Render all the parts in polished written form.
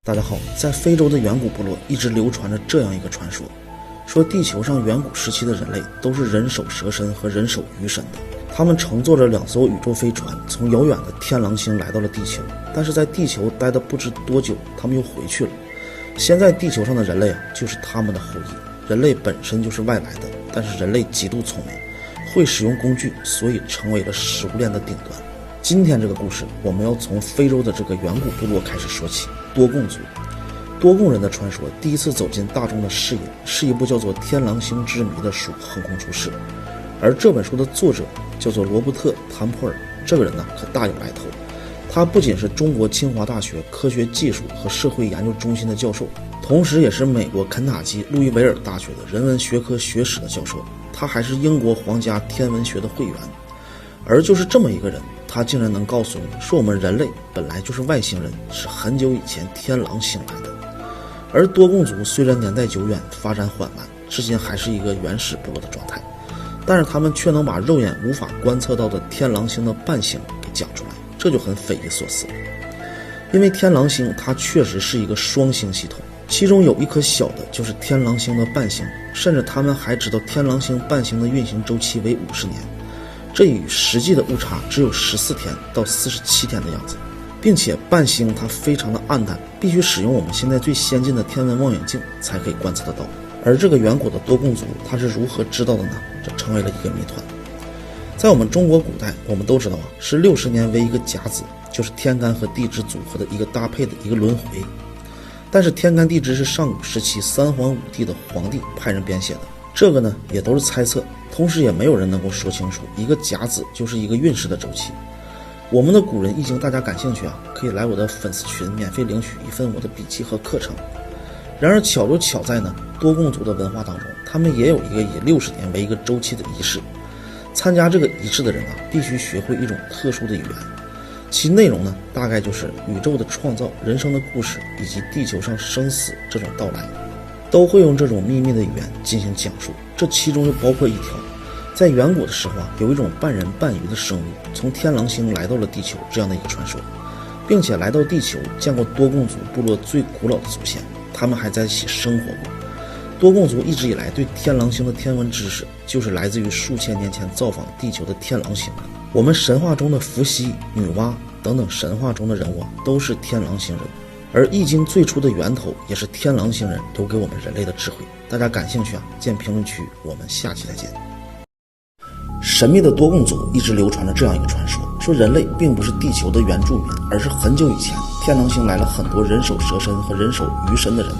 大家好，在非洲的远古部落一直流传着这样一个传说，说地球上远古时期的人类都是人首蛇身和人首鱼身的。他们乘坐着2艘宇宙飞船，从遥远的天狼星来到了地球，但是在地球待得不知多久，他们又回去了。现在地球上的人类就是他们的后裔。人类本身就是外来的，但是人类极度聪明，会使用工具，所以成为了食物链的顶端。今天这个故事，我们要从非洲的这个远古部落开始说起。多贡族，多贡人的传说第一次走进大众的视野，是一部叫做《天狼星之谜》的书横空出世。而这本书的作者叫做罗伯特·坦普尔，这个人呢可大有来头。他不仅是中国清华大学科学技术和社会研究中心的教授，同时也是美国肯塔基路易维尔大学的人文学科学史的教授，他还是英国皇家天文学的会员。而就是这么一个人，他竟然能告诉你说我们人类本来就是外星人，是很久以前天狼星来的。而多贡族虽然年代久远，发展缓慢，至今还是一个原始部落的状态，但是他们却能把肉眼无法观测到的天狼星的伴星给讲出来，这就很匪夷所思了。因为天狼星它确实是一个双星系统，其中有一颗小的就是天狼星的伴星，甚至他们还知道天狼星伴星的运行周期为50年，这与实际的误差只有14天到47天的样子，并且伴星它非常的暗淡，必须使用我们现在最先进的天文望远镜才可以观测得到。而这个远古的多贡族它是如何知道的呢？这成为了一个谜团。在我们中国古代，我们都知道是60年为一个甲子，就是天干和地支组合的一个搭配的一个轮回。但是天干地支是上古时期三皇五帝的皇帝派人编写的，这个呢也都是猜测，同时也没有人能够说清楚一个甲子就是一个运势的周期。我们的古人易经大家感兴趣可以来我的粉丝群免费领取一份我的笔记和课程。然而巧就巧在呢，多贡族的文化当中，他们也有一个以60年为一个周期的仪式。参加这个仪式的人必须学会一种特殊的语言，其内容呢大概就是宇宙的创造、人生的故事以及地球上生死这种到来，都会用这种秘密的语言进行讲述。这其中就包括一条，在远古的时候有一种半人半鱼的生物从天狼星来到了地球这样的一个传说，并且来到地球见过多贡族部落最古老的祖先，他们还在一起生活过。多贡族一直以来对天狼星的天文知识就是来自于数千年前造访地球的天狼星。我们神话中的伏羲、女娲等等神话中的人物都是天狼星人，而易经最初的源头也是天狼星人留给我们人类的智慧。大家感兴趣见评论区，我们下期再见。神秘的多贡族一直流传着这样一个传说，说人类并不是地球的原住民，而是很久以前天狼星来了很多人首蛇身和人首鱼身的人，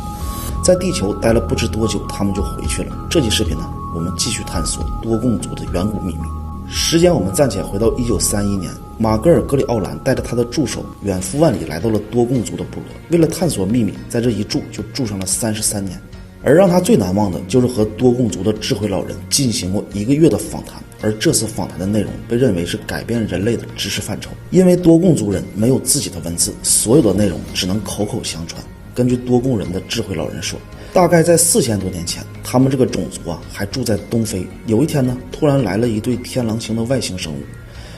在地球待了不知多久，他们就回去了。这期视频呢，我们继续探索多贡族的远古秘密。时间我们暂且回到1931年，马格尔·格里奥兰带着他的助手远赴万里来到了多贡族的部落，为了探索秘密，在这一住就住上了33年。而让他最难忘的就是和多贡族的智慧老人进行过1个月的访谈，而这次访谈的内容被认为是改变人类的知识范畴，因为多贡族人没有自己的文字，所有的内容只能口口相传。根据多贡人的智慧老人说，大概在4000多年前，他们这个种族还住在东非。有一天呢，突然来了一对天狼星的外星生物，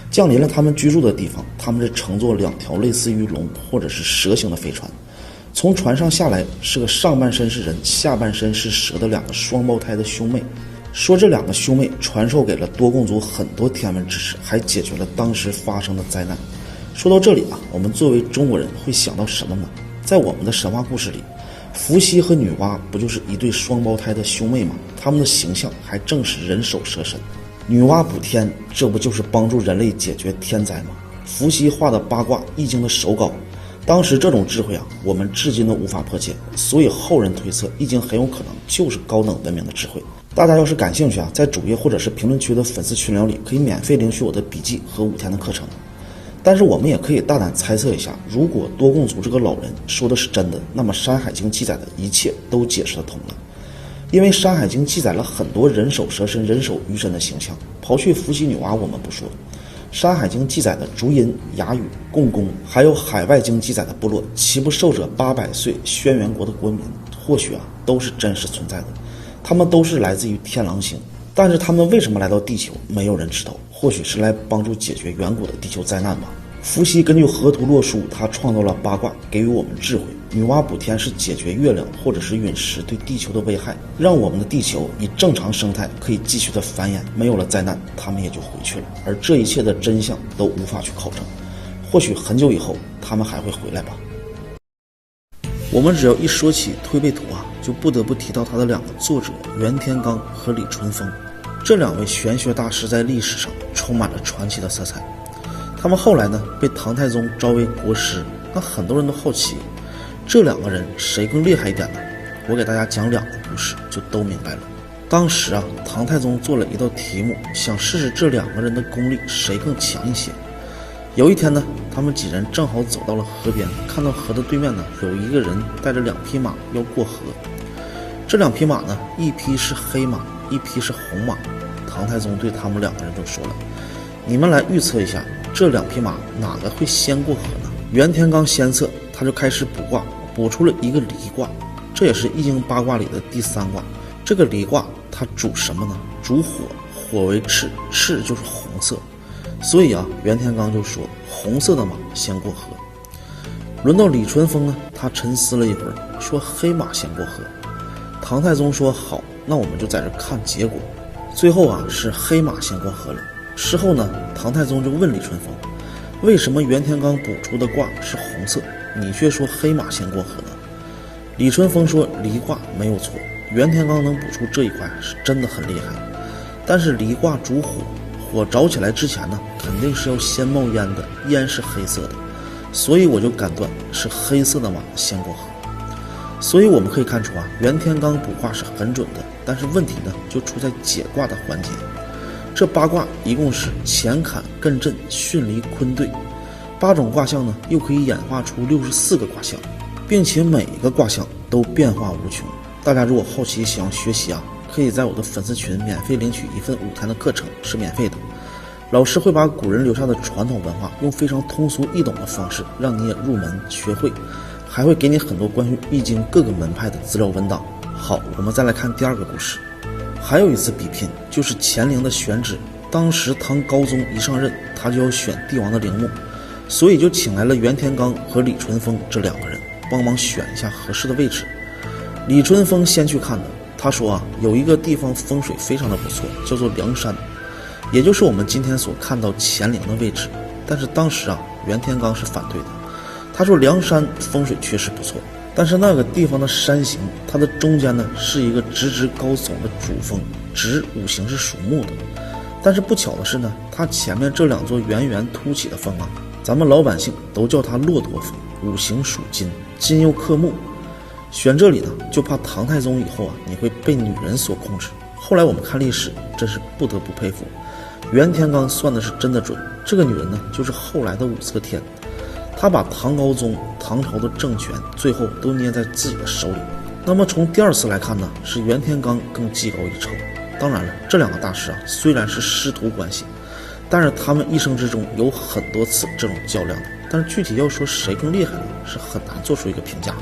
降临了他们居住的地方。他们是乘坐2条类似于龙或者是蛇形的飞船，从船上下来是个上半身是人下半身是蛇的2个双胞胎的兄妹。说这2个兄妹传授给了多贡族很多天文知识，还解决了当时发生的灾难。说到这里我们作为中国人会想到什么呢？在我们的神话故事里，伏羲和女娲不就是一对双胞胎的兄妹吗？他们的形象还正是人首蛇身。女娲补天，这不就是帮助人类解决天灾吗？伏羲画的八卦易经的手稿，当时这种智慧我们至今都无法破解，所以后人推测易经很有可能就是高等文明的智慧。大家要是感兴趣在主页或者是评论区的粉丝群聊里可以免费领取我的笔记和5天的课程。但是我们也可以大胆猜测一下，如果多贡族这个老人说的是真的，那么山海经记载的一切都解释得通了。因为山海经记载了很多人首蛇身人首鱼身的形象，刨去伏羲女娲我们不说，山海经记载的竹音、雅语、共工，还有海外经记载的部落齐不受者800岁轩辕国的国民，或许都是真实存在的。他们都是来自于天狼星，但是他们为什么来到地球，没有人知道。或许是来帮助解决远古的地球灾难吧。伏羲根据河图洛书，他创造了八卦，给予我们智慧，女娲补天是解决月亮或者是陨石对地球的危害，让我们的地球以正常生态可以继续的繁衍，没有了灾难，他们也就回去了。而这一切的真相都无法去考证，或许很久以后他们还会回来吧。我们只要一说起推背图就不得不提到它的两个作者袁天罡和李淳风。这两位玄学大师在历史上充满了传奇的色彩。他们后来呢被唐太宗招为国师，那很多人都好奇，这两个人谁更厉害一点呢？我给大家讲两个故事就都明白了。当时唐太宗做了一道题目，想试试这两个人的功力谁更强一些。有一天呢，他们几人正好走到了河边，看到河的对面呢有一个人带着2匹马要过河。这2匹马呢，一匹是黑马，一匹是红马。唐太宗对他们两个人都说了，你们来预测一下，这2匹马哪个会先过河呢？袁天罡先测，他就开始卜卦，卜出了一个离卦，这也是易经8卦里的第3卦。这个离卦它主什么呢？主火，火为赤，赤就是红色。所以袁天罡就说红色的马先过河。轮到李淳风呢，他沉思了一会儿，说黑马先过河。唐太宗说好，那我们就在这看结果。最后是黑马先过河了。事后呢，唐太宗就问李淳风，为什么袁天罡卜出的卦是红色，你却说黑马先过河呢？李淳风说离卦没有错，袁天罡能卜出这一卦是真的很厉害，但是离卦主火，火着起来之前呢，肯定是要先冒烟的，烟是黑色的，所以我就敢断是黑色的马先过河。所以我们可以看出袁天罡卜卦是很准的，但是问题呢就出在解卦的环节。这8卦一共是乾坎艮震巽离坤兑，8种卦象呢又可以演化出64个卦象，并且每一个卦象都变化无穷。大家如果好奇想要学习可以在我的粉丝群免费领取1份5天的课程，是免费的。老师会把古人留下的传统文化用非常通俗易懂的方式让你也入门学会，还会给你很多关于易经各个门派的资料文档。好，我们再来看第2个故事。还有一次比拼，就是乾陵的选址。当时唐高宗一上任，他就要选帝王的陵墓，所以就请来了袁天罡和李淳风这2个人帮忙选一下合适的位置。李淳风先去看的，他说有一个地方风水非常的不错，叫做梁山，也就是我们今天所看到乾陵的位置。但是当时袁天罡是反对的，他说梁山风水确实不错，但是那个地方的山形，它的中间呢是一个直直高耸的主峰，直五行是属木的。但是不巧的是呢，它前面这2座圆圆凸起的峰咱们老百姓都叫它骆驼峰，五行属金，金又克木。选这里呢，就怕唐太宗以后你会被女人所控制。后来我们看历史，真是不得不佩服，袁天罡算的是真的准。这个女人呢，就是后来的武则天。他把唐高宗唐朝的政权最后都捏在自己的手里。那么从第2次来看呢，是袁天罡更技高一筹。当然了，这2个大师虽然是师徒关系，但是他们一生之中有很多次这种较量的。但是具体要说谁更厉害呢，是很难做出一个评价。